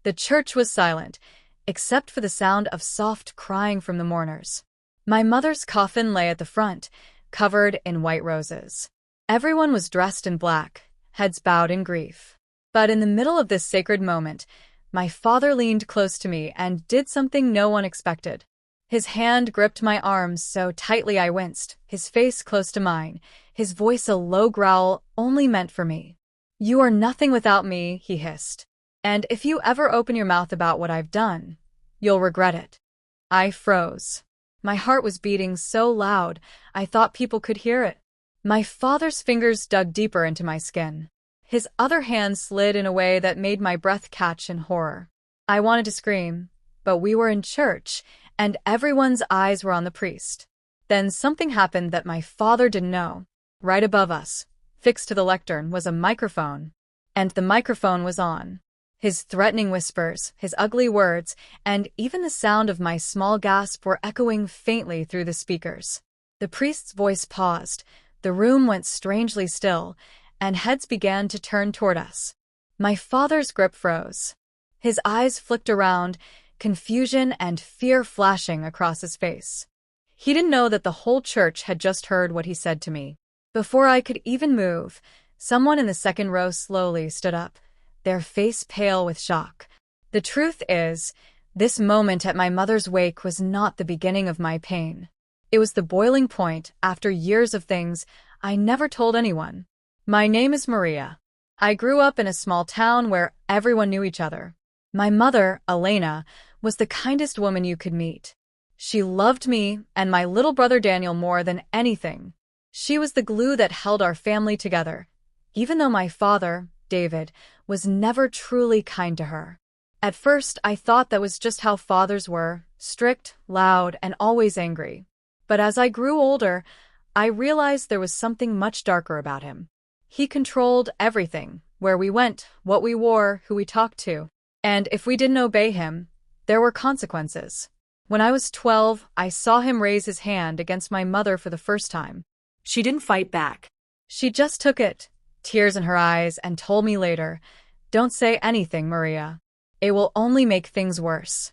The church was silent, except for the sound of soft crying from the mourners. My mother's coffin lay at the front, covered in white roses. Everyone was dressed in black, heads bowed in grief. But in the middle of this sacred moment, my father leaned close to me and did something no one expected. His hand gripped my arms so tightly I winced, his face close to mine, his voice a low growl only meant for me. "You are nothing without me," he hissed. "And if you ever open your mouth about what I've done, you'll regret it." I froze. My heart was beating so loud, I thought people could hear it. My father's fingers dug deeper into my skin. His other hand slid in a way that made my breath catch in horror. I wanted to scream, but we were in church, and everyone's eyes were on the priest. Then something happened that my father didn't know. Right above us, fixed to the lectern, was a microphone. And the microphone was on. His threatening whispers, his ugly words, and even the sound of my small gasp were echoing faintly through the speakers. The priest's voice paused, the room went strangely still, and heads began to turn toward us. My father's grip froze. His eyes flicked around, confusion and fear flashing across his face. He didn't know that the whole church had just heard what he said to me. Before I could even move, someone in the second row slowly stood up, their face pale with shock. The truth is, this moment at my mother's wake was not the beginning of my pain. It was the boiling point after years of things I never told anyone. My name is Maria. I grew up in a small town where everyone knew each other. My mother, Elena, was the kindest woman you could meet. She loved me and my little brother Daniel more than anything. She was the glue that held our family together, even though my father, David, was never truly kind to her. At first, I thought that was just how fathers were, strict, loud, and always angry. But as I grew older, I realized there was something much darker about him. He controlled everything, where we went, what we wore, who we talked to. And if we didn't obey him, there were consequences. When I was 12, I saw him raise his hand against my mother for the first time. She didn't fight back. She just took it, tears in her eyes, and told me later, "Don't say anything, Maria. It will only make things worse."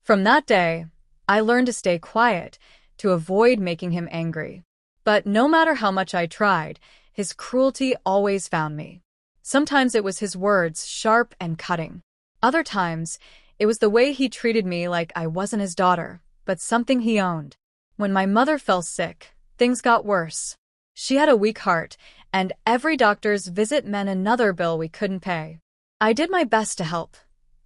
From that day, I learned to stay quiet, to avoid making him angry. But no matter how much I tried, his cruelty always found me. Sometimes it was his words, sharp and cutting. Other times, it was the way he treated me like I wasn't his daughter, but something he owned. When my mother fell sick, things got worse. She had a weak heart, and every doctor's visit meant another bill we couldn't pay. I did my best to help,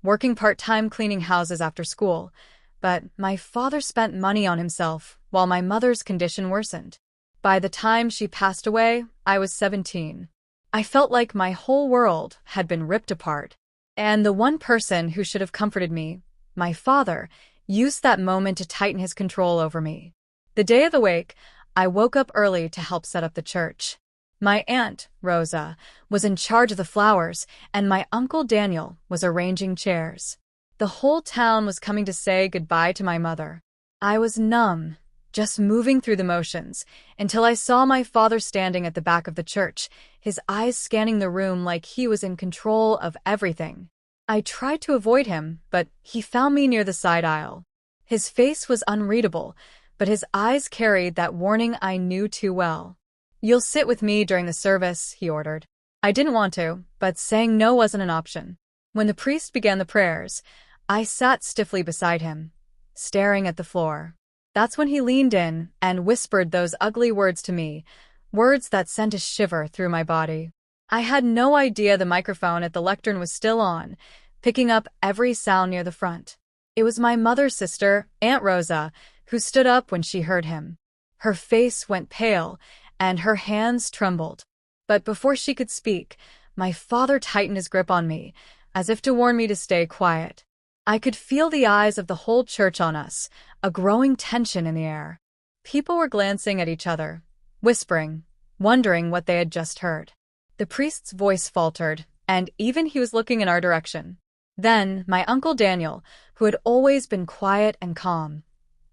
working part-time cleaning houses after school, but my father spent money on himself while my mother's condition worsened. By the time she passed away, I was 17. I felt like my whole world had been ripped apart, and the one person who should have comforted me, my father, used that moment to tighten his control over me. The day of the wake, I woke up early to help set up the church. My aunt, Rosa, was in charge of the flowers, and my uncle Daniel was arranging chairs. The whole town was coming to say goodbye to my mother. I was numb, just moving through the motions, until I saw my father standing at the back of the church, his eyes scanning the room like he was in control of everything. I tried to avoid him, but he found me near the side aisle. His face was unreadable, but his eyes carried that warning I knew too well. "You'll sit with me during the service," he ordered. I didn't want to, but saying no wasn't an option. When the priest began the prayers, I sat stiffly beside him, staring at the floor. That's when he leaned in and whispered those ugly words to me, words that sent a shiver through my body. I had no idea the microphone at the lectern was still on, picking up every sound near the front. It was my mother's sister, Aunt Rosa, who stood up when she heard him. Her face went pale, and her hands trembled. But before she could speak, my father tightened his grip on me, as if to warn me to stay quiet. I could feel the eyes of the whole church on us, a growing tension in the air. People were glancing at each other, whispering, wondering what they had just heard. The priest's voice faltered, and even he was looking in our direction. Then, my Uncle Daniel, who had always been quiet and calm,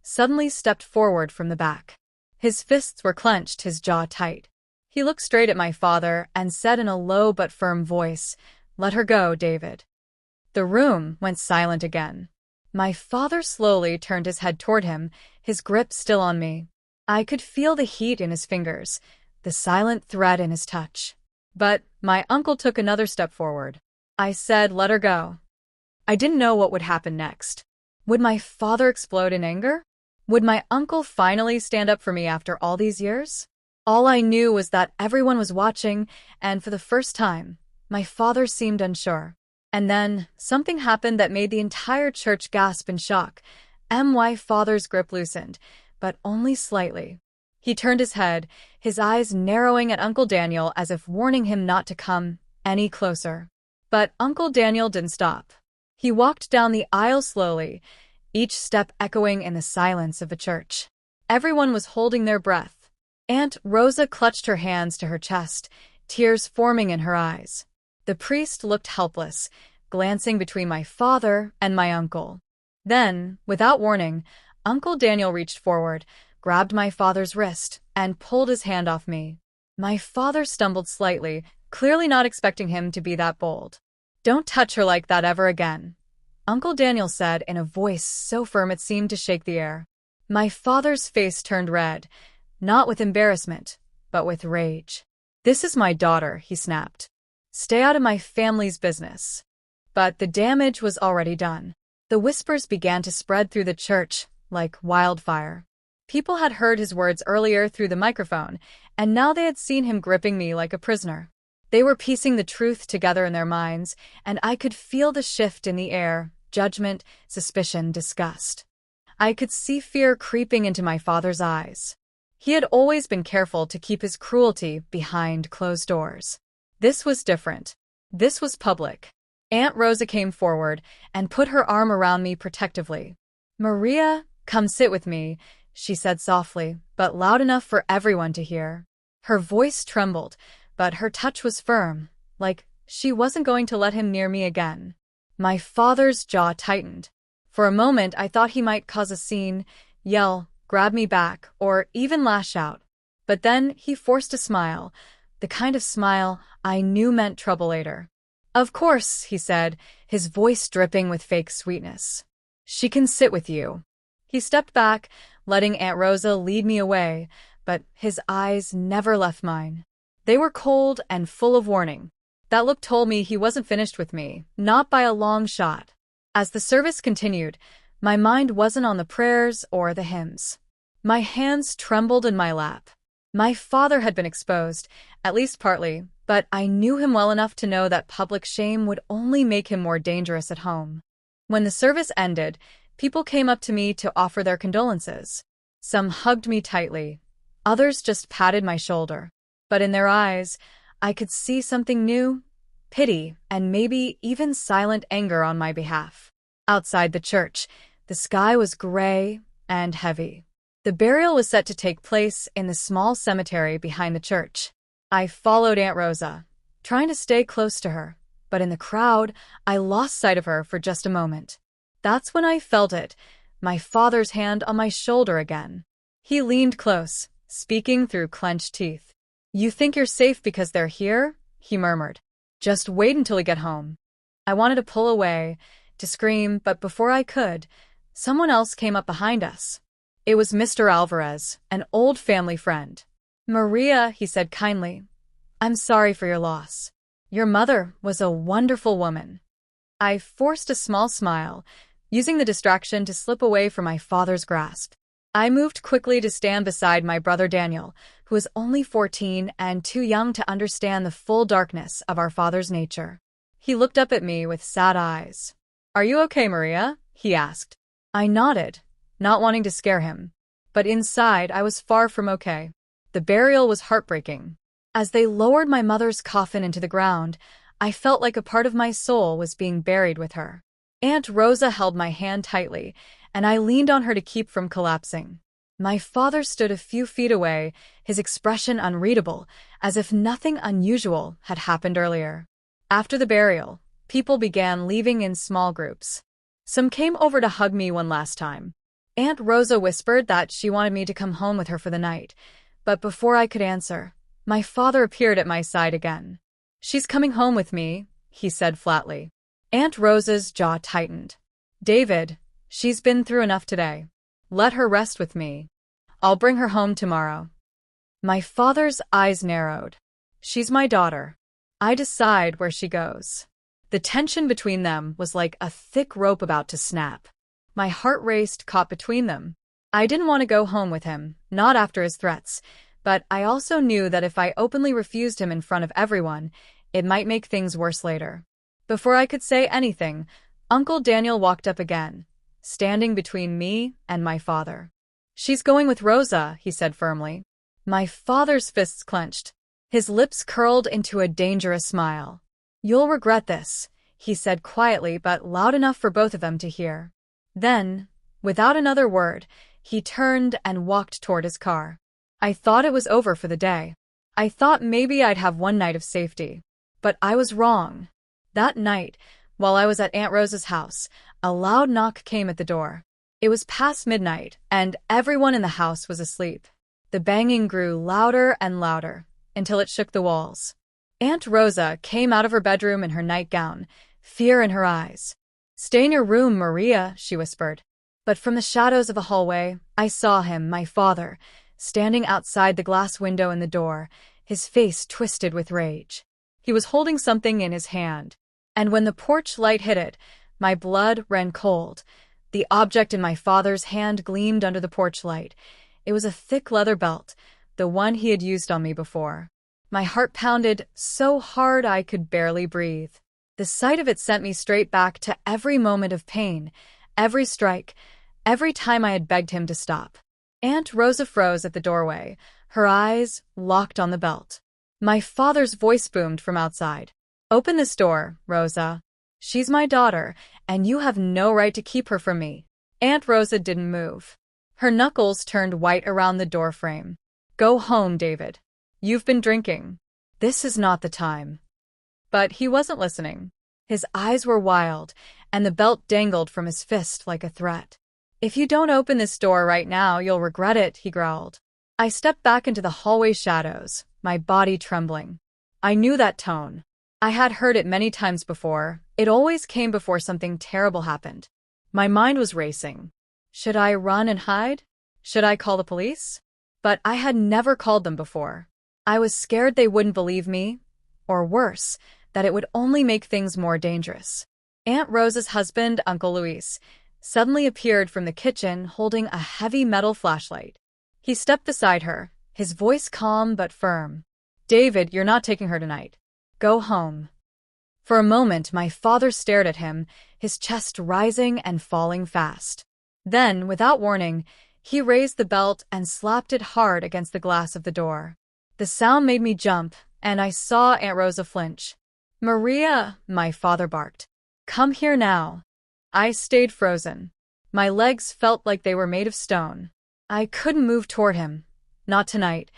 suddenly stepped forward from the back. His fists were clenched, his jaw tight. He looked straight at my father and said in a low but firm voice, "Let her go, David." The room went silent again. My father slowly turned his head toward him, his grip still on me. I could feel the heat in his fingers, the silent threat in his touch. But my uncle took another step forward. I said, "Let her go." I didn't know what would happen next. Would my father explode in anger? Would my uncle finally stand up for me after all these years? All I knew was that everyone was watching, and for the first time, my father seemed unsure. And then, something happened that made the entire church gasp in shock. My father's grip loosened, but only slightly. He turned his head, his eyes narrowing at Uncle Daniel as if warning him not to come any closer. But Uncle Daniel didn't stop. He walked down the aisle slowly, each step echoing in the silence of the church. Everyone was holding their breath. Aunt Rosa clutched her hands to her chest, tears forming in her eyes. The priest looked helpless, glancing between my father and my uncle. Then, without warning, Uncle Daniel reached forward, grabbed my father's wrist, and pulled his hand off me. My father stumbled slightly, clearly not expecting him to be that bold. "Don't touch her like that ever again," Uncle Daniel said in a voice so firm it seemed to shake the air. My father's face turned red, not with embarrassment, but with rage. "This is my daughter," he snapped. "Stay out of my family's business." But the damage was already done. The whispers began to spread through the church like wildfire. People had heard his words earlier through the microphone, and now they had seen him gripping me like a prisoner. They were piecing the truth together in their minds, and I could feel the shift in the air: judgment, suspicion, disgust. I could see fear creeping into my father's eyes. He had always been careful to keep his cruelty behind closed doors. This was different. This was public. Aunt Rosa came forward and put her arm around me protectively. "Maria, come sit with me," she said softly, but loud enough for everyone to hear. Her voice trembled, but her touch was firm, like she wasn't going to let him near me again. My father's jaw tightened. For a moment, I thought he might cause a scene, yell, grab me back, or even lash out. But then he forced a smile, the kind of smile I knew meant trouble later. "Of course," he said, his voice dripping with fake sweetness. "She can sit with you." He stepped back, letting Aunt Rosa lead me away, but his eyes never left mine. They were cold and full of warning. That look told me he wasn't finished with me, not by a long shot. As the service continued, my mind wasn't on the prayers or the hymns. My hands trembled in my lap. My father had been exposed, at least partly, but I knew him well enough to know that public shame would only make him more dangerous at home. When the service ended, people came up to me to offer their condolences. Some hugged me tightly. Others just patted my shoulder. But in their eyes, I could see something new: pity and maybe even silent anger on my behalf. Outside the church, the sky was gray and heavy. The burial was set to take place in the small cemetery behind the church. I followed Aunt Rosa, trying to stay close to her, but in the crowd, I lost sight of her for just a moment. That's when I felt it, my father's hand on my shoulder again. He leaned close, speaking through clenched teeth. "You think you're safe because they're here?" he murmured. "Just wait until we get home." I wanted to pull away, to scream, but before I could, someone else came up behind us. It was Mr. Alvarez, an old family friend. "Maria," he said kindly, "I'm sorry for your loss. Your mother was a wonderful woman." I forced a small smile, using the distraction to slip away from my father's grasp. I moved quickly to stand beside my brother Daniel, who was only 14 and too young to understand the full darkness of our father's nature. He looked up at me with sad eyes. "Are you okay, Maria?" he asked. I nodded, not wanting to scare him. But inside, I was far from okay. The burial was heartbreaking. As they lowered my mother's coffin into the ground, I felt like a part of my soul was being buried with her. Aunt Rosa held my hand tightly, and I leaned on her to keep from collapsing. My father stood a few feet away, his expression unreadable, as if nothing unusual had happened earlier. After the burial, people began leaving in small groups. Some came over to hug me one last time. Aunt Rosa whispered that she wanted me to come home with her for the night, but before I could answer, my father appeared at my side again. "She's coming home with me," he said flatly. Aunt Rosa's jaw tightened. David, she's been through enough today. Let her rest with me. I'll bring her home tomorrow. My father's eyes narrowed. She's my daughter. I decide where she goes. The tension between them was like a thick rope about to snap. My heart raced, caught between them. I didn't want to go home with him, not after his threats, but I also knew that if I openly refused him in front of everyone, it might make things worse later. Before I could say anything, Uncle Daniel walked up again, standing between me and my father. She's going with Rosa, he said firmly. My father's fists clenched. His lips curled into a dangerous smile. You'll regret this, he said quietly but loud enough for both of them to hear. Then, without another word, he turned and walked toward his car. I thought it was over for the day. I thought maybe I'd have one night of safety. But I was wrong. That night, while I was at Aunt Rosa's house, a loud knock came at the door. It was past midnight, and everyone in the house was asleep. The banging grew louder and louder, until it shook the walls. Aunt Rosa came out of her bedroom in her nightgown, fear in her eyes. Stay in your room, Maria, she whispered. But from the shadows of a hallway, I saw him, my father, standing outside the glass window in the door, his face twisted with rage. He was holding something in his hand, and when the porch light hit it, my blood ran cold. The object in my father's hand gleamed under the porch light. It was a thick leather belt, the one he had used on me before. My heart pounded so hard I could barely breathe. The sight of it sent me straight back to every moment of pain, every strike, every time I had begged him to stop. Aunt Rosa froze at the doorway, her eyes locked on the belt. My father's voice boomed from outside. Open this door, Rosa. She's my daughter, and you have no right to keep her from me. Aunt Rosa didn't move. Her knuckles turned white around the doorframe. Go home, David. You've been drinking. This is not the time. But he wasn't listening. His eyes were wild, and the belt dangled from his fist like a threat. If you don't open this door right now, you'll regret it, he growled. I stepped back into the hallway shadows, my body trembling. I knew that tone. I had heard it many times before. It always came before something terrible happened. My mind was racing. Should I run and hide? Should I call the police? But I had never called them before. I was scared they wouldn't believe me, or worse, that it would only make things more dangerous. Aunt Rosa's husband, Uncle Luis, suddenly appeared from the kitchen holding a heavy metal flashlight. He stepped beside her, his voice calm but firm. David, you're not taking her tonight. Go home. For a moment, my father stared at him, his chest rising and falling fast. Then, without warning, he raised the belt and slapped it hard against the glass of the door. The sound made me jump, and I saw Aunt Rosa flinch. Maria, my father barked. Come here now. I stayed frozen. My legs felt like they were made of stone. I couldn't move toward him. Not tonight.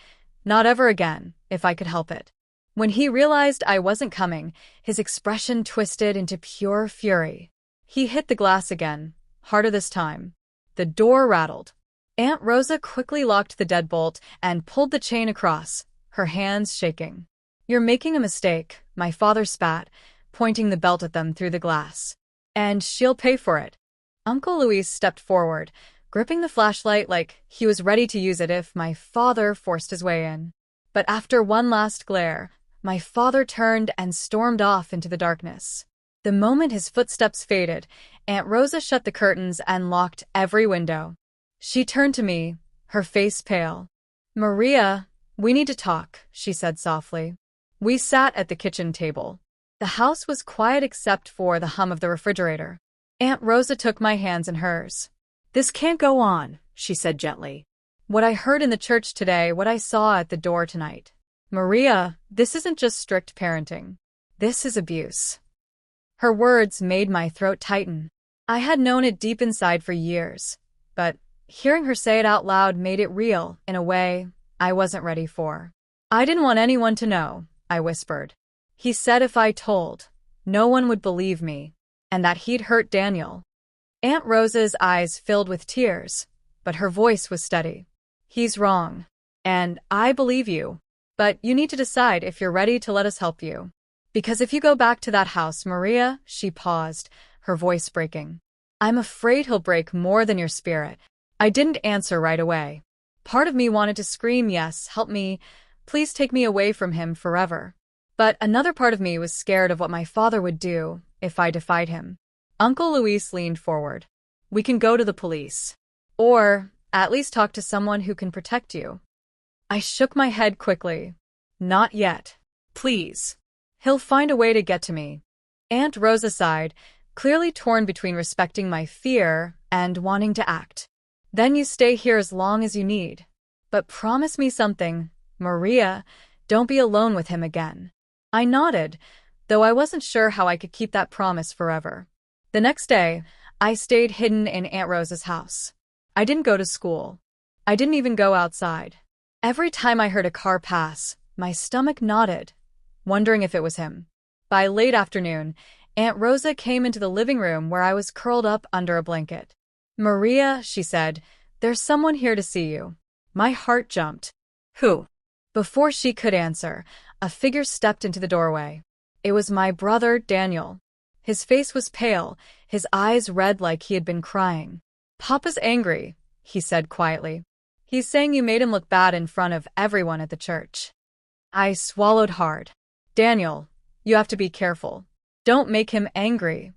Not ever again, if I could help it. When he realized I wasn't coming, his expression twisted into pure fury. He hit the glass again, harder this time. The door rattled. Aunt Rosa quickly locked the deadbolt and pulled the chain across, her hands shaking. You're making a mistake, my father spat, pointing the belt at them through the glass. And she'll pay for it. Uncle Luis stepped forward, gripping the flashlight like he was ready to use it if my father forced his way in. But after one last glare, my father turned and stormed off into the darkness. The moment his footsteps faded, Aunt Rosa shut the curtains and locked every window. She turned to me, her face pale. Maria, we need to talk, she said softly. We sat at the kitchen table. The house was quiet except for the hum of the refrigerator. Aunt Rosa took my hands in hers. This can't go on, she said gently. What I heard in the church today, what I saw at the door tonight. Maria, this isn't just strict parenting. This is abuse. Her words made my throat tighten. I had known it deep inside for years, but hearing her say it out loud made it real in a way I wasn't ready for. I didn't want anyone to know, I whispered. He said if I told, no one would believe me, and that he'd hurt Daniel. Aunt Rosa's eyes filled with tears, but her voice was steady. He's wrong, and I believe you, but you need to decide if you're ready to let us help you. Because if you go back to that house, Maria, she paused, her voice breaking. I'm afraid he'll break more than your spirit. I didn't answer right away. Part of me wanted to scream, yes, help me, please take me away from him forever. But another part of me was scared of what my father would do if I defied him. Uncle Luis leaned forward. We can go to the police. Or, at least talk to someone who can protect you. I shook my head quickly. Not yet. Please. He'll find a way to get to me. Aunt Rosa sighed, clearly torn between respecting my fear and wanting to act. Then you stay here as long as you need. But promise me something, Maria, don't be alone with him again. I nodded, though I wasn't sure how I could keep that promise forever. The next day, I stayed hidden in Aunt Rosa's house. I didn't go to school. I didn't even go outside. Every time I heard a car pass, my stomach knotted, wondering if it was him. By late afternoon, Aunt Rosa came into the living room where I was curled up under a blanket. Maria, she said, there's someone here to see you. My heart jumped. Who? Before she could answer, a figure stepped into the doorway. It was my brother, Daniel. His face was pale, his eyes red like he had been crying. Papa's angry, he said quietly. He's saying you made him look bad in front of everyone at the church. I swallowed hard. Daniel, you have to be careful. Don't make him angry.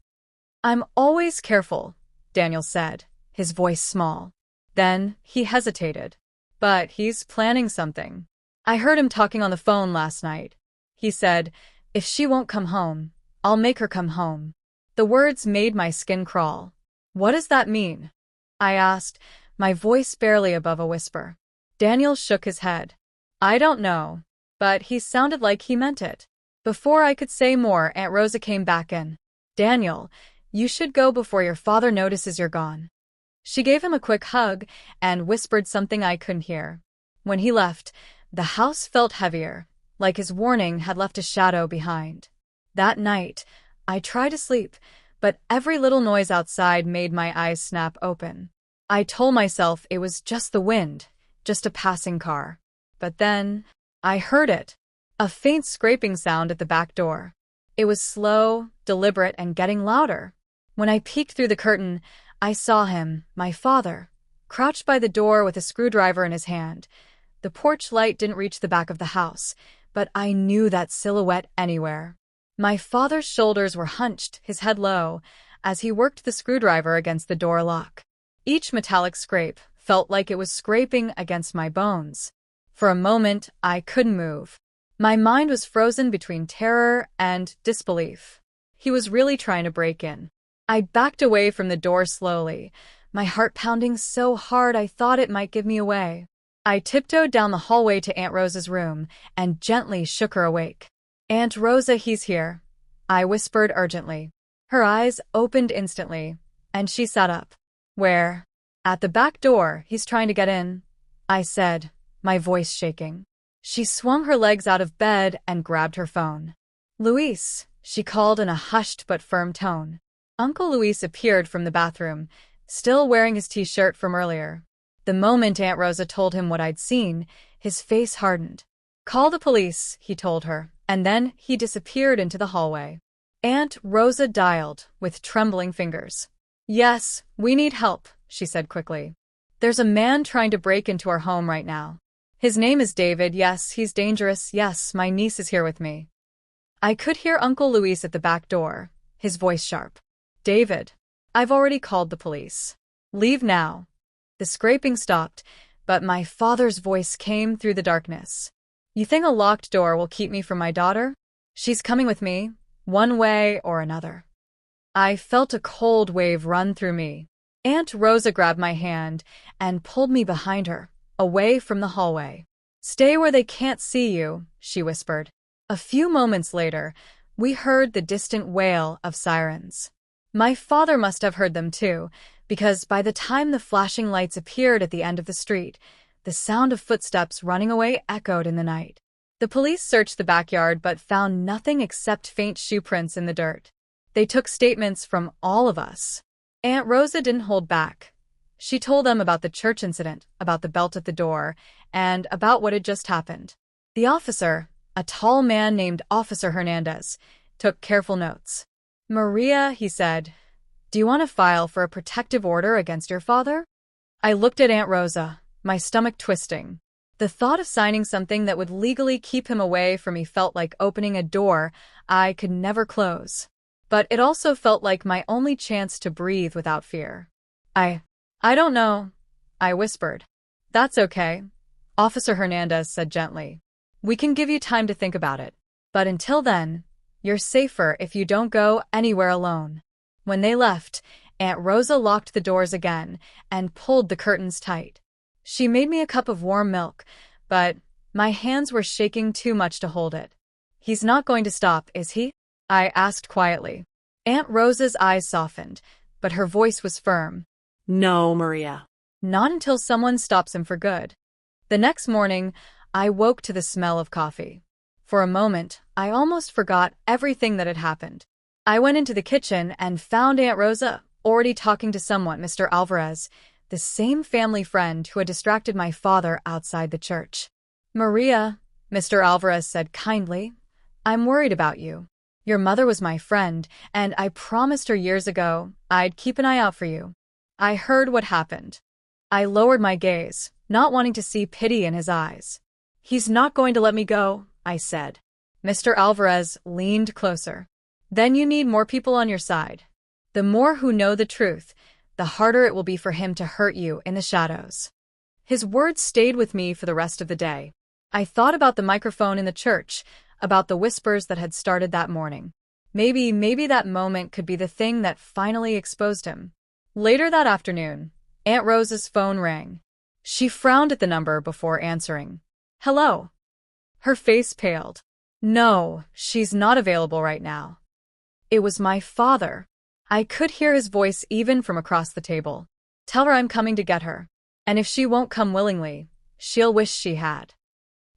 I'm always careful, Daniel said, his voice small. Then he hesitated. But he's planning something. I heard him talking on the phone last night. He said, if she won't come home, I'll make her come home. The words made my skin crawl. What does that mean? I asked, my voice barely above a whisper. Daniel shook his head. I don't know, but he sounded like he meant it. Before I could say more, Aunt Rosa came back in. Daniel, you should go before your father notices you're gone. She gave him a quick hug and whispered something I couldn't hear. When he left, the house felt heavier, like his warning had left a shadow behind. That night, I tried to sleep, but every little noise outside made my eyes snap open. I told myself it was just the wind, just a passing car. But then, I heard it. A faint scraping sound at the back door. It was slow, deliberate, and getting louder. When I peeked through the curtain, I saw him, my father, crouched by the door with a screwdriver in his hand. The porch light didn't reach the back of the house, but I knew that silhouette anywhere. My father's shoulders were hunched, his head low, as he worked the screwdriver against the door lock. Each metallic scrape felt like it was scraping against my bones. For a moment, I couldn't move. My mind was frozen between terror and disbelief. He was really trying to break in. I backed away from the door slowly, my heart pounding so hard I thought it might give me away. I tiptoed down the hallway to Aunt Rosa's room and gently shook her awake. Aunt Rosa, he's here, I whispered urgently. Her eyes opened instantly, and she sat up. Where? At the back door, he's trying to get in, I said, my voice shaking. She swung her legs out of bed and grabbed her phone. Luis, she called in a hushed but firm tone. Uncle Luis appeared from the bathroom, still wearing his t-shirt from earlier. The moment Aunt Rosa told him what I'd seen, his face hardened. Call the police, he told her, and then he disappeared into the hallway. Aunt Rosa dialed, with trembling fingers. Yes, we need help, she said quickly. There's a man trying to break into our home right now. His name is David. Yes, he's dangerous. Yes, my niece is here with me. I could hear Uncle Luis at the back door, his voice sharp. David, I've already called the police. Leave now. The scraping stopped, but my father's voice came through the darkness. You think a locked door will keep me from my daughter? She's coming with me, one way or another. I felt a cold wave run through me. Aunt Rosa grabbed my hand and pulled me behind her, away from the hallway. Stay where they can't see you, she whispered. A few moments later, we heard the distant wail of sirens. My father must have heard them too, because by the time the flashing lights appeared at the end of the street, the sound of footsteps running away echoed in the night. The police searched the backyard but found nothing except faint shoe prints in the dirt. They took statements from all of us. Aunt Rosa didn't hold back. She told them about the church incident, about the belt at the door, and about what had just happened. The officer, A tall man named Officer Hernandez took careful notes. "Maria," he said, "do you want to file for a protective order against your father?" I looked at Aunt Rosa, my stomach twisting. The thought of signing something that would legally keep him away from me felt like opening a door I could never close. But it also felt like my only chance to breathe without fear. I don't know," I whispered. "That's okay," Officer Hernandez said gently. "We can give you time to think about it. But until then, you're safer if you don't go anywhere alone." When they left, Aunt Rosa locked the doors again and pulled the curtains tight. She made me a cup of warm milk, but my hands were shaking too much to hold it. "He's not going to stop, is he?" I asked quietly. Aunt Rosa's eyes softened, but her voice was firm. "No, Maria." "Not until someone stops him for good." The next morning, I woke to the smell of coffee. For a moment, I almost forgot everything that had happened. I went into the kitchen and found Aunt Rosa already talking to someone, Mr. Alvarez, the same family friend who had distracted my father outside the church. "Maria," Mr. Alvarez said kindly, "I'm worried about you. Your mother was my friend, and I promised her years ago I'd keep an eye out for you." I heard what happened. I lowered my gaze, not wanting to see pity in his eyes. "He's not going to let me go," I said. Mr. Alvarez leaned closer. "Then you need more people on your side. The more who know the truth, the harder it will be for him to hurt you in the shadows." His words stayed with me for the rest of the day. I thought about the microphone in the church, about the whispers that had started that morning. Maybe that moment could be the thing that finally exposed him. Later that afternoon, Aunt Rosa's phone rang. She frowned at the number before answering. "Hello." Her face paled. "No, she's not available right now." It was my father. I could hear his voice even from across the table. "Tell her I'm coming to get her. And if she won't come willingly, she'll wish she had."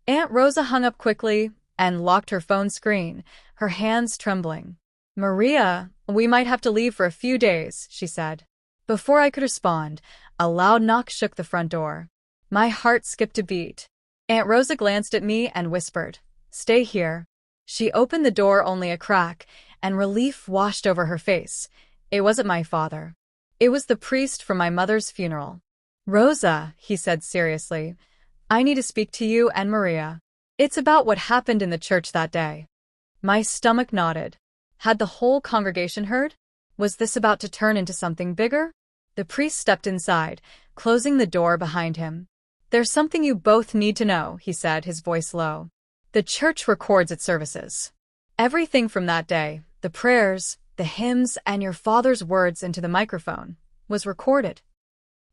Aunt Rosa hung up quickly and locked her phone screen, her hands trembling. "Maria, we might have to leave for a few days," she said. Before I could respond, a loud knock shook the front door. My heart skipped a beat. Aunt Rosa glanced at me and whispered, "Stay here." She opened the door only a crack, and relief washed over her face. It wasn't my father. It was the priest from my mother's funeral. "Rosa," he said seriously, "I need to speak to you and Maria. It's about what happened in the church that day." My stomach nodded. Had the whole congregation heard? Was this about to turn into something bigger? The priest stepped inside, closing the door behind him. "There's something you both need to know," he said, his voice low. "The church records its services. Everything from that day, the prayers, the hymns, and your father's words into the microphone, was recorded."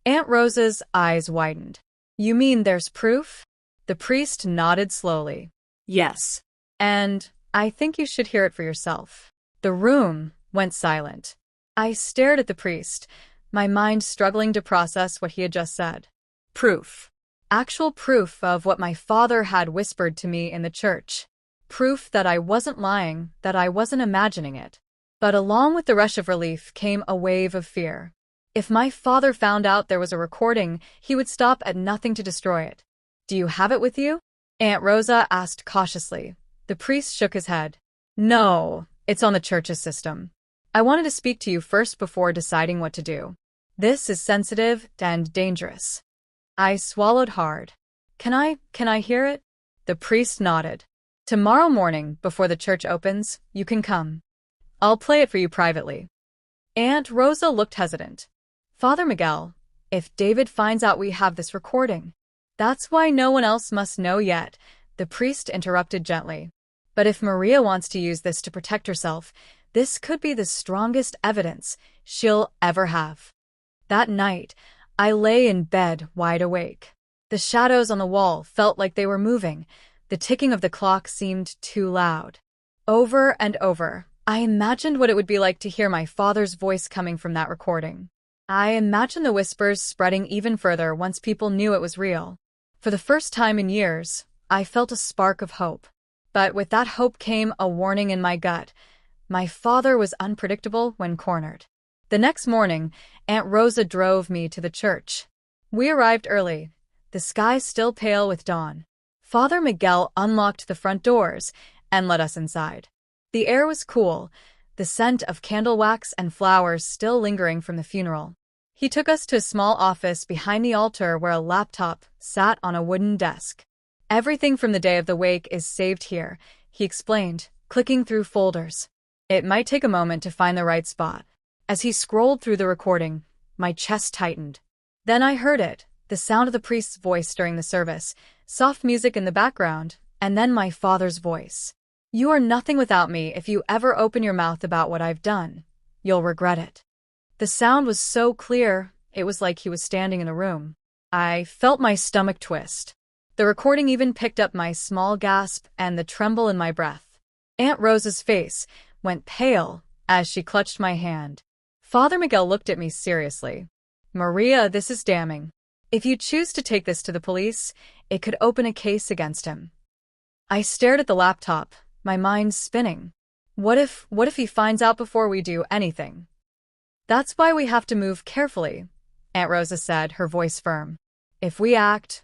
Aunt Rosa's eyes widened. "You mean there's proof?" The priest nodded slowly. "Yes." "And I think you should hear it for yourself." The room went silent. I stared at the priest, my mind struggling to process what he had just said. Proof. Actual proof of what my father had whispered to me in the church. Proof that I wasn't lying, that I wasn't imagining it. But along with the rush of relief came a wave of fear. If my father found out there was a recording, he would stop at nothing to destroy it. "Do you have it with you?" Aunt Rosa asked cautiously. The priest shook his head. "No, it's on the church's system. I wanted to speak to you first before deciding what to do. This is sensitive and dangerous." I swallowed hard. Can I hear it?" The priest nodded. "Tomorrow morning, before the church opens, you can come. I'll play it for you privately." Aunt Rosa looked hesitant. "Father Miguel, if David finds out we have this recording." "That's why no one else must know yet," the priest interrupted gently. "But if Maria wants to use this to protect herself, this could be the strongest evidence she'll ever have." That night, I lay in bed wide awake. The shadows on the wall felt like they were moving. The ticking of the clock seemed too loud. Over and over, I imagined what it would be like to hear my father's voice coming from that recording. I imagined the whispers spreading even further once people knew it was real. For the first time in years, I felt a spark of hope. But with that hope came a warning in my gut. My father was unpredictable when cornered. The next morning, Aunt Rosa drove me to the church. We arrived early, the sky still pale with dawn. Father Miguel unlocked the front doors and let us inside. The air was cool, the scent of candle wax and flowers still lingering from the funeral. He took us to a small office behind the altar where a laptop sat on a wooden desk. "Everything from the day of the wake is saved here," he explained, clicking through folders. It might take a moment to find the right spot. As he scrolled through the recording, my chest tightened. Then I heard it, the sound of the priest's voice during the service, soft music in the background, and then my father's voice. "You are nothing without me. If you ever open your mouth about what I've done, you'll regret it." The sound was so clear, it was like he was standing in the room. I felt my stomach twist. The recording even picked up my small gasp and the tremble in my breath. Aunt Rosa's face went pale as she clutched my hand. Father Miguel looked at me seriously. "Maria, this is damning. If you choose to take this to the police, it could open a case against him." I stared at the laptop, my mind spinning. What if he finds out before we do anything? "That's why we have to move carefully," Aunt Rosa said, her voice firm. "If we act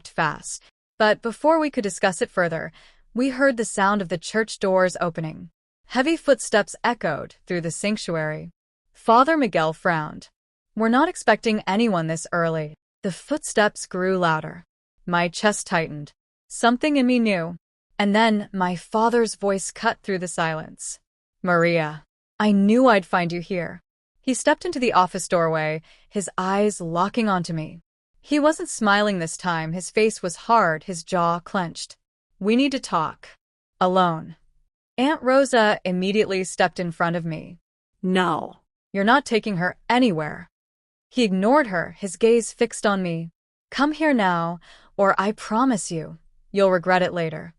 fast." But before we could discuss it further, we heard the sound of the church doors opening. Heavy footsteps echoed through the sanctuary. Father Miguel frowned. "We're not expecting anyone this early." The footsteps grew louder. My chest tightened. Something in me knew. And then my father's voice cut through the silence. "Maria, I knew I'd find you here." He stepped into the office doorway, his eyes locking onto me. He wasn't smiling this time, his face was hard, his jaw clenched. "We need to talk. Alone." Aunt Rosa immediately stepped in front of me. No. "You're not taking her anywhere." He ignored her, his gaze fixed on me. "Come here now, or I promise you'll regret it later."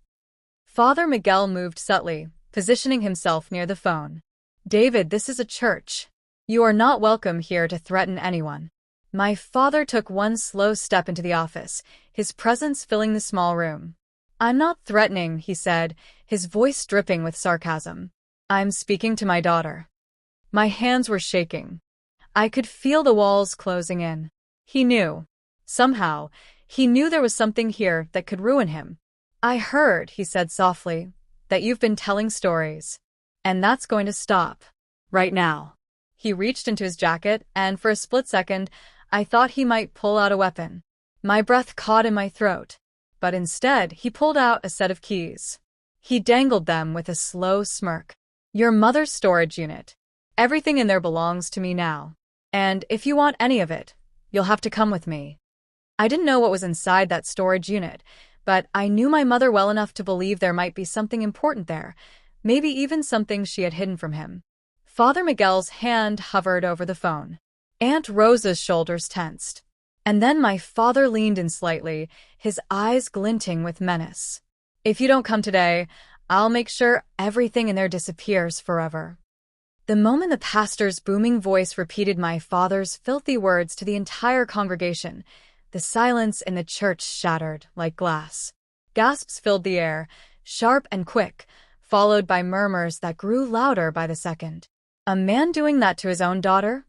Father Miguel moved subtly, positioning himself near the phone. "David, this is a church. You are not welcome here to threaten anyone." My father took one slow step into the office, his presence filling the small room. "I'm not threatening," he said, his voice dripping with sarcasm. "I'm speaking to my daughter." My hands were shaking. I could feel the walls closing in. He knew. Somehow, he knew there was something here that could ruin him. "I heard," he said softly, "that you've been telling stories. And that's going to stop. Right now." He reached into his jacket, and for a split second, I thought he might pull out a weapon. My breath caught in my throat. But instead, he pulled out a set of keys. He dangled them with a slow smirk. "Your mother's storage unit. Everything in there belongs to me now. And if you want any of it, you'll have to come with me." I didn't know what was inside that storage unit, but I knew my mother well enough to believe there might be something important there, maybe even something she had hidden from him. Father Miguel's hand hovered over the phone. Aunt Rosa's shoulders tensed. And then my father leaned in slightly, his eyes glinting with menace. "If you don't come today, I'll make sure everything in there disappears forever." The moment the pastor's booming voice repeated my father's filthy words to the entire congregation, the silence in the church shattered like glass. Gasps filled the air, sharp and quick, followed by murmurs that grew louder by the second. "A man doing that to his own daughter?"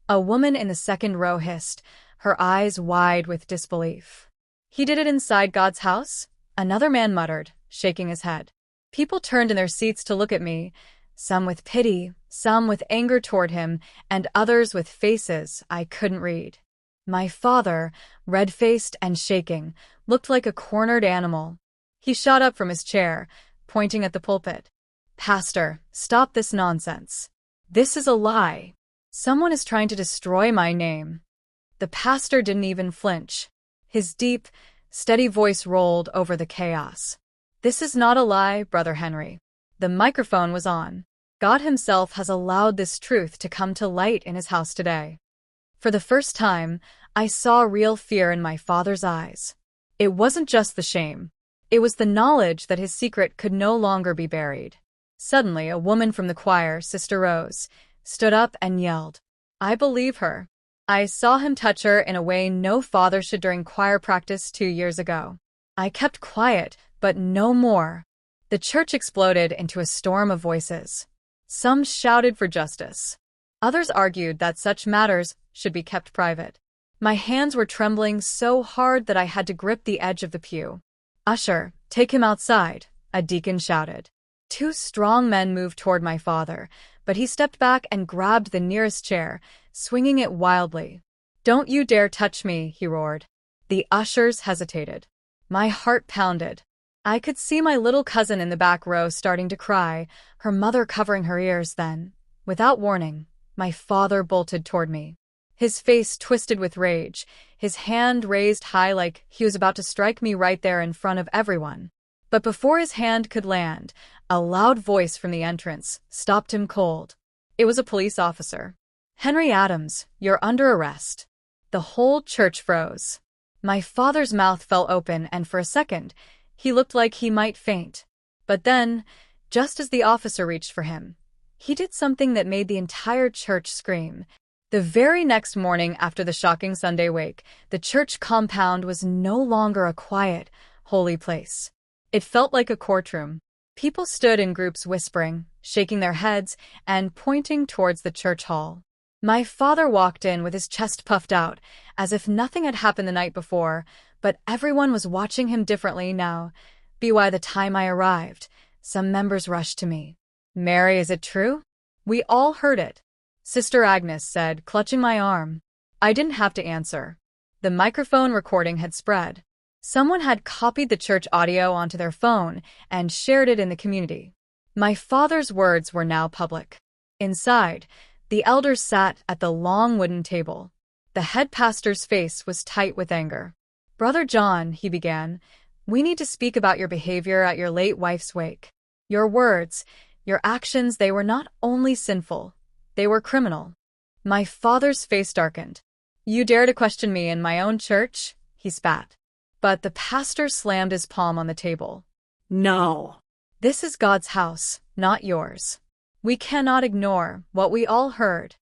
A woman in the second row hissed, her eyes wide with disbelief. "He did it inside God's house?" Another man muttered, shaking his head. People turned in their seats to look at me, some with pity, some with anger toward him, and others with faces I couldn't read. My father, red-faced and shaking, looked like a cornered animal. He shot up from his chair, pointing at the pulpit. "Pastor, stop this nonsense. This is a lie. Someone is trying to destroy my name." The pastor didn't even flinch. His deep, steady voice rolled over the chaos. "This is not a lie, Brother Henry." The microphone was on. "God himself has allowed this truth to come to light in his house today." For the first time, I saw real fear in my father's eyes. It wasn't just the shame. It was the knowledge that his secret could no longer be buried. Suddenly, a woman from the choir, Sister Rose, stood up and yelled, "I believe her. I saw him touch her in a way no father should during choir practice 2 years ago." I kept quiet, but no more. The church exploded into a storm of voices. Some shouted for justice. Others argued that such matters should be kept private. My hands were trembling so hard that I had to grip the edge of the pew. "Usher, take him outside," a deacon shouted. Two strong men moved toward my father, but he stepped back and grabbed the nearest chair, swinging it wildly. "Don't you dare touch me," he roared. The ushers hesitated. My heart pounded. I could see my little cousin in the back row starting to cry, her mother covering her ears then. Without warning, my father bolted toward me. His face twisted with rage, his hand raised high like he was about to strike me right there in front of everyone. But before his hand could land, a loud voice from the entrance stopped him cold. It was a police officer. "Henry Adams, you're under arrest." The whole church froze. My father's mouth fell open, and for a second, he looked like he might faint. But then, just as the officer reached for him, he did something that made the entire church scream. The very next morning after the shocking Sunday wake, the church compound was no longer a quiet, holy place. It felt like a courtroom. People stood in groups whispering, shaking their heads, and pointing towards the church hall. My father walked in with his chest puffed out, as if nothing had happened the night before, but everyone was watching him differently now. By the time I arrived, some members rushed to me. "Mary, is it true?" "We all heard it," Sister Agnes said, clutching my arm. I didn't have to answer. The microphone recording had spread. Someone had copied the church audio onto their phone and shared it in the community. My father's words were now public. Inside, the elders sat at the long wooden table. The head pastor's face was tight with anger. "Brother John," he began, "we need to speak about your behavior at your late wife's wake. Your words, your actions, they were not only sinful, they were criminal." My father's face darkened. "You dare to question me in my own church?" he spat. But the pastor slammed his palm on the table. No. "This is God's house, not yours. We cannot ignore what we all heard."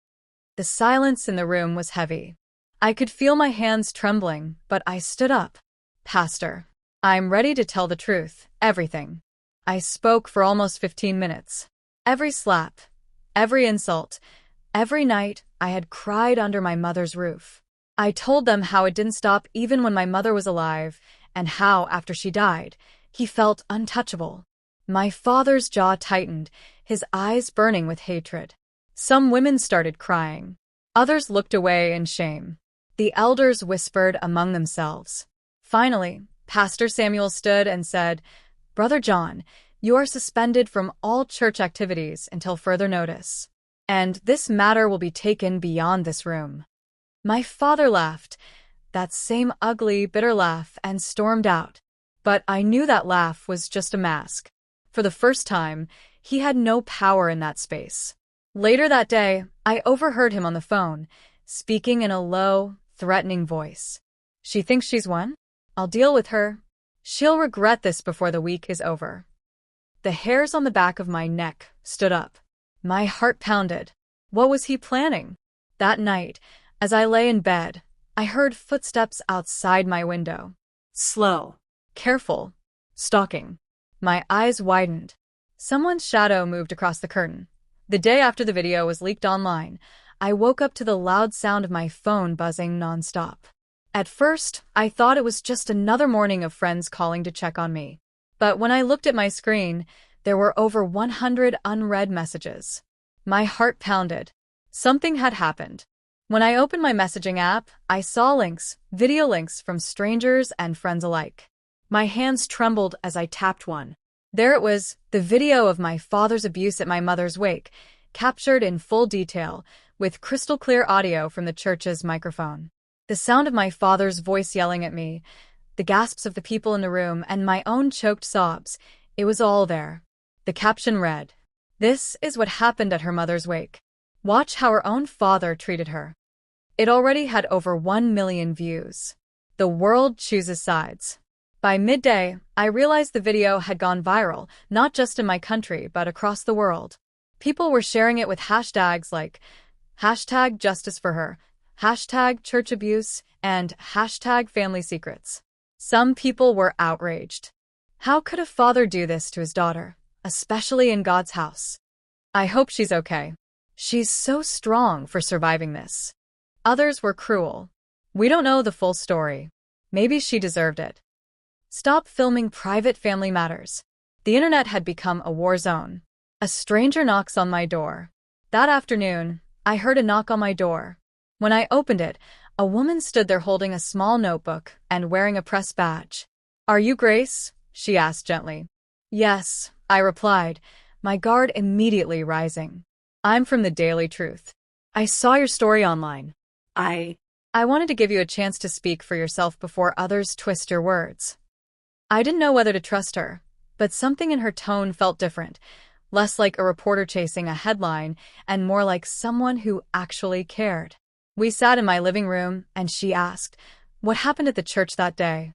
The silence in the room was heavy. I could feel my hands trembling, but I stood up. "Pastor, I'm ready to tell the truth, everything." I spoke for almost 15 minutes. Every slap, every insult, every night I had cried under my mother's roof. I told them how it didn't stop even when my mother was alive, and how, after she died, he felt untouchable. My father's jaw tightened, his eyes burning with hatred. Some women started crying. Others looked away in shame. The elders whispered among themselves. Finally, Pastor Samuel stood and said, "Brother John, you are suspended from all church activities until further notice. And this matter will be taken beyond this room." My father laughed, that same ugly, bitter laugh, and stormed out. But I knew that laugh was just a mask. For the first time, he had no power in that space. Later that day, I overheard him on the phone, speaking in a low, threatening voice. "She thinks she's won? I'll deal with her. She'll regret this before the week is over." The hairs on the back of my neck stood up. My heart pounded. What was he planning? That night, as I lay in bed, I heard footsteps outside my window. Slow. Careful. Stalking. My eyes widened. Someone's shadow moved across the curtain. The day after the video was leaked online, I woke up to the loud sound of my phone buzzing nonstop. At first, I thought it was just another morning of friends calling to check on me. But when I looked at my screen, there were over 100 unread messages. My heart pounded. Something had happened. When I opened my messaging app, I saw links, video links from strangers and friends alike. My hands trembled as I tapped one. There it was, the video of my father's abuse at my mother's wake, captured in full detail, with crystal clear audio from the church's microphone. The sound of my father's voice yelling at me, the gasps of the people in the room, and my own choked sobs, it was all there. The caption read, "This is what happened at her mother's wake. Watch how her own father treated her." It already had over 1 million views. The world chooses sides. By midday, I realized the video had gone viral, not just in my country, but across the world. People were sharing it with hashtags like #JusticeForHer, #ChurchAbuse, and #FamilySecrets. Some people were outraged. How could a father do this to his daughter, especially in God's house? "I hope she's okay. She's so strong for surviving this." Others were cruel. "We don't know the full story. Maybe she deserved it." Stop filming private family matters. The internet had become a war zone. A stranger knocks on my door. That afternoon, I heard a knock on my door. When I opened it, a woman stood there holding a small notebook and wearing a press badge. "Are you Grace?" she asked gently. "Yes," I replied, my guard immediately rising. "I'm from the Daily Truth. I saw your story online. I wanted to give you a chance to speak for yourself before others twist your words." I didn't know whether to trust her, but something in her tone felt different, less like a reporter chasing a headline and more like someone who actually cared. We sat in my living room, and she asked, "What happened at the church that day?"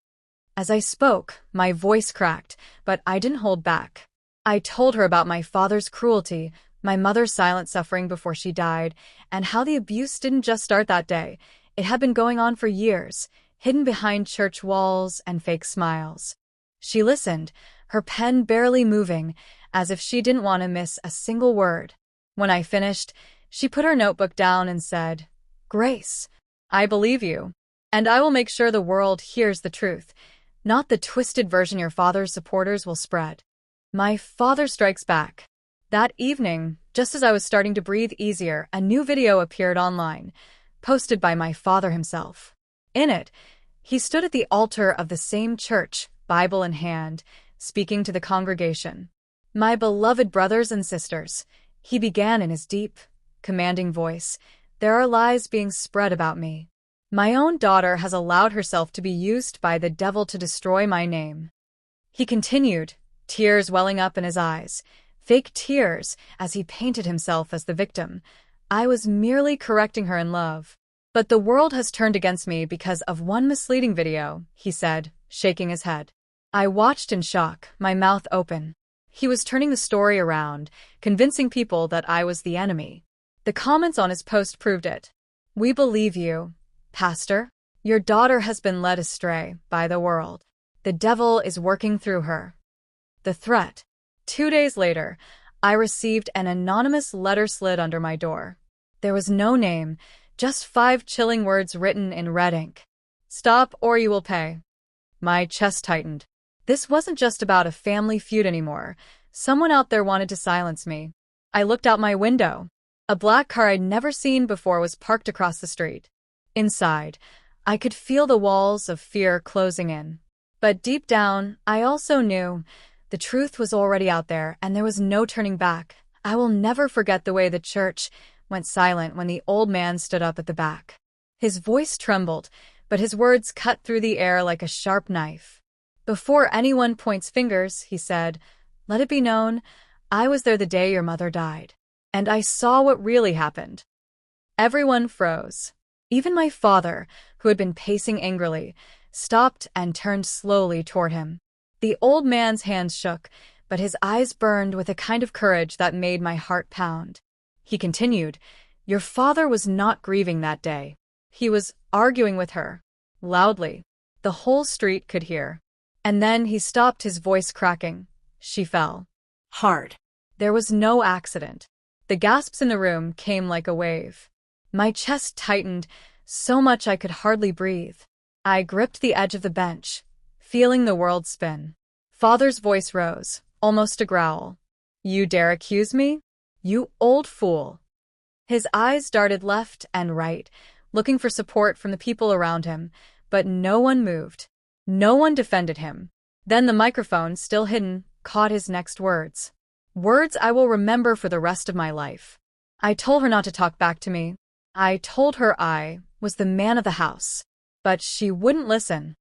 As I spoke, my voice cracked, but I didn't hold back. I told her about my father's cruelty, my mother's silent suffering before she died, and how the abuse didn't just start that day. It had been going on for years, hidden behind church walls and fake smiles. She listened, her pen barely moving, as if she didn't want to miss a single word. When I finished, she put her notebook down and said, "Grace, I believe you, and I will make sure the world hears the truth, not the twisted version your father's supporters will spread." My father strikes back. That evening, just as I was starting to breathe easier, a new video appeared online, posted by my father himself. In it, he stood at the altar of the same church, Bible in hand, speaking to the congregation. "My beloved brothers and sisters," he began in his deep, commanding voice, "there are lies being spread about me. My own daughter has allowed herself to be used by the devil to destroy my name." He continued, tears welling up in his eyes, fake tears, as he painted himself as the victim. "I was merely correcting her in love. But the world has turned against me because of one misleading video," he said, shaking his head. I watched in shock, my mouth open. He was turning the story around, convincing people that I was the enemy. The comments on his post proved it. "We believe you, Pastor. Your daughter has been led astray by the world. The devil is working through her." The threat. 2 days later, I received an anonymous letter slid under my door. There was no name, just 5 chilling words written in red ink. "Stop or you will pay." My chest tightened. This wasn't just about a family feud anymore. Someone out there wanted to silence me. I looked out my window. A black car I'd never seen before was parked across the street. Inside, I could feel the walls of fear closing in. But deep down, I also knew the truth was already out there and there was no turning back. I will never forget the way the church went silent when the old man stood up at the back. His voice trembled, but his words cut through the air like a sharp knife. "Before anyone points fingers," he said, "let it be known, I was there the day your mother died. And I saw what really happened." Everyone froze. Even my father, who had been pacing angrily, stopped and turned slowly toward him. The old man's hands shook, but his eyes burned with a kind of courage that made my heart pound. He continued, "Your father was not grieving that day. He was arguing with her. Loudly. The whole street could hear. And then he stopped, his voice cracking. She fell. Hard. There was no accident." The gasps in the room came like a wave. My chest tightened so much I could hardly breathe. I gripped the edge of the bench, feeling the world spin. Father's voice rose, almost a growl. "You dare accuse me? You old fool." His eyes darted left and right, looking for support from the people around him, but no one moved. No one defended him. Then the microphone, still hidden, caught his next words. Words I will remember for the rest of my life. I told her not to talk back to me. I told her I was the man of the house. But she wouldn't listen.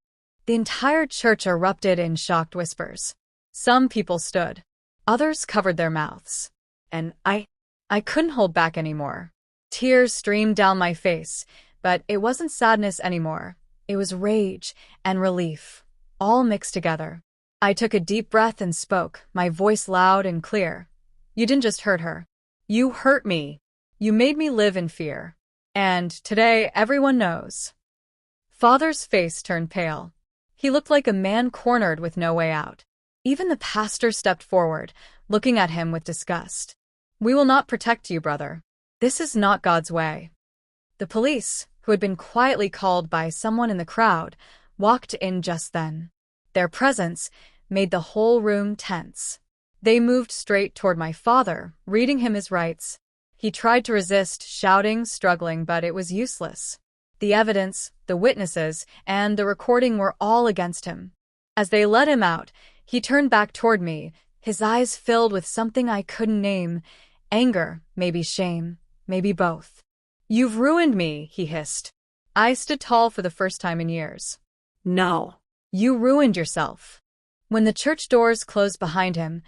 The entire church erupted in shocked whispers. Some people stood. Others covered their mouths. And I couldn't hold back anymore. Tears streamed down my face, but it wasn't sadness anymore. It was rage and relief, all mixed together. I took a deep breath and spoke, my voice loud and clear. "You didn't just hurt her. You hurt me. You made me live in fear. And today everyone knows." Father's face turned pale. He looked like a man cornered with no way out. Even the pastor stepped forward, looking at him with disgust. "We will not protect you, brother. This is not God's way." The police, who had been quietly called by someone in the crowd, walked in just then. Their presence made the whole room tense. They moved straight toward my father, reading him his rights. He tried to resist, shouting, struggling, but it was useless. The evidence, the witnesses, and the recording were all against him. As they let him out, he turned back toward me, his eyes filled with something I couldn't name. Anger, maybe shame, maybe both. "You've ruined me," he hissed. I stood tall for the first time in years. No. "You ruined yourself." When the church doors closed behind him,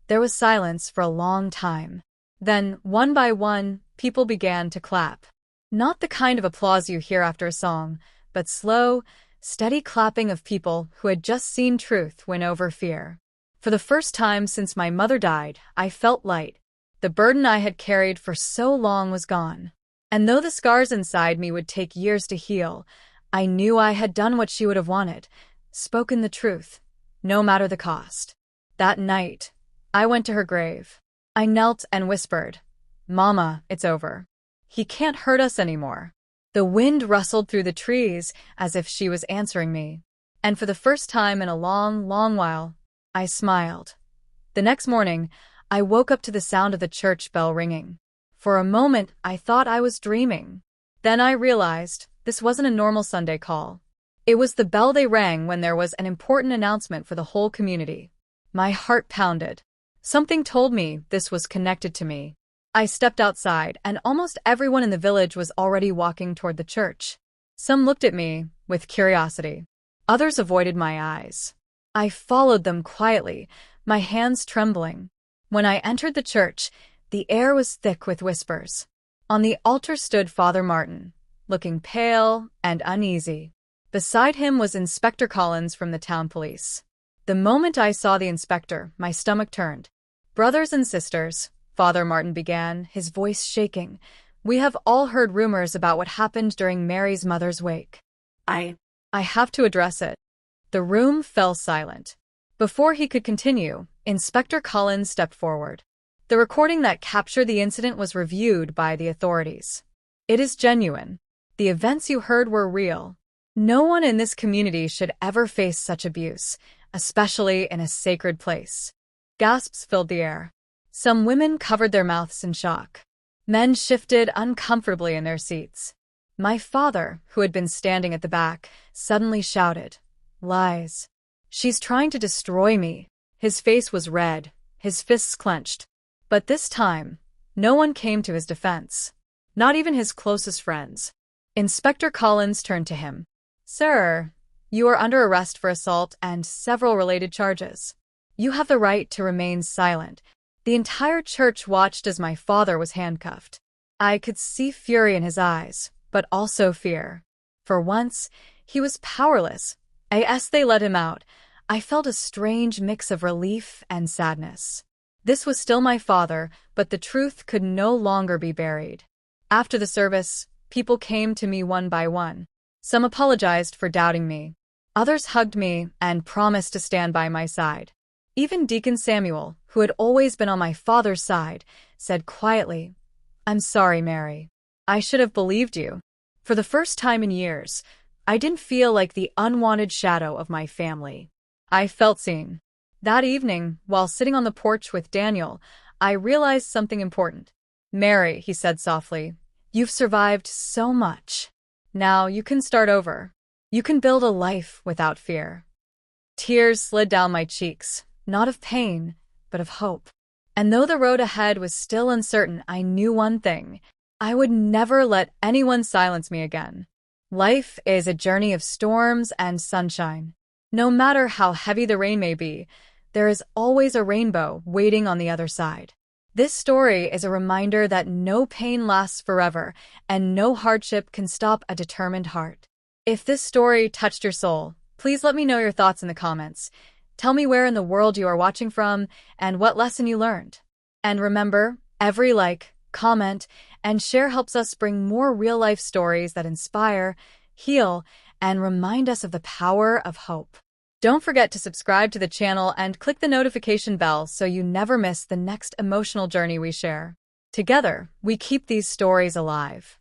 there was silence for a long time. Then, one by one, people began to clap. Not the kind of applause you hear after a song, but slow, steady clapping of people who had just seen truth win over fear. For the first time since my mother died, I felt light. The burden I had carried for so long was gone. And though the scars inside me would take years to heal, I knew I had done what she would have wanted, spoken the truth, no matter the cost. That night, I went to her grave. I knelt and whispered, "Mama, it's over. He can't hurt us anymore." The wind rustled through the trees as if she was answering me. And for the first time in a long, long while, I smiled. The next morning, I woke up to the sound of the church bell ringing. For a moment, I thought I was dreaming. Then I realized this wasn't a normal Sunday call. It was the bell they rang when there was an important announcement for the whole community. My heart pounded. Something told me this was connected to me. I stepped outside, and almost everyone in the village was already walking toward the church. Some looked at me with curiosity. Others avoided my eyes. I followed them quietly, my hands trembling. When I entered the church, the air was thick with whispers. On the altar stood Father Martin, looking pale and uneasy. Beside him was Inspector Collins from the town police. The moment I saw the inspector, my stomach turned. "Brothers and sisters," Father Martin began, his voice shaking, "we have all heard rumors about what happened during Mary's mother's wake. I have to address it." The room fell silent. Before he could continue, Inspector Collins stepped forward. "The recording that captured the incident was reviewed by the authorities. It is genuine. The events you heard were real. No one in this community should ever face such abuse, especially in a sacred place." Gasps filled the air. Some women covered their mouths in shock. Men shifted uncomfortably in their seats. My father, who had been standing at the back, suddenly shouted, "Lies. She's trying to destroy me." His face was red, his fists clenched. But this time, no one came to his defense. Not even his closest friends. Inspector Collins turned to him. "Sir, you are under arrest for assault and several related charges. You have the right to remain silent." The entire church watched as my father was handcuffed. I could see fury in his eyes, but also fear. For once, he was powerless. As they let him out, I felt a strange mix of relief and sadness. This was still my father, but the truth could no longer be buried. After the service, people came to me one by one. Some apologized for doubting me. Others hugged me and promised to stand by my side. Even Deacon Samuel, who had always been on my father's side, said quietly, "I'm sorry, Mary. I should have believed you." For the first time in years, I didn't feel like the unwanted shadow of my family. I felt seen. That evening, while sitting on the porch with Daniel, I realized something important. "Mary," he said softly, "you've survived so much. Now you can start over. You can build a life without fear." Tears slid down my cheeks, not of pain, but of hope. And though the road ahead was still uncertain, I knew one thing. I would never let anyone silence me again. Life is a journey of storms and sunshine. No matter how heavy the rain may be, there is always a rainbow waiting on the other side. This story is a reminder that no pain lasts forever, and no hardship can stop a determined heart. If this story touched your soul, please let me know your thoughts in the comments. Tell me where in the world you are watching from and what lesson you learned. And remember, every like, comment, and share helps us bring more real-life stories that inspire, heal, and remind us of the power of hope. Don't forget to subscribe to the channel and click the notification bell so you never miss the next emotional journey we share. Together, we keep these stories alive.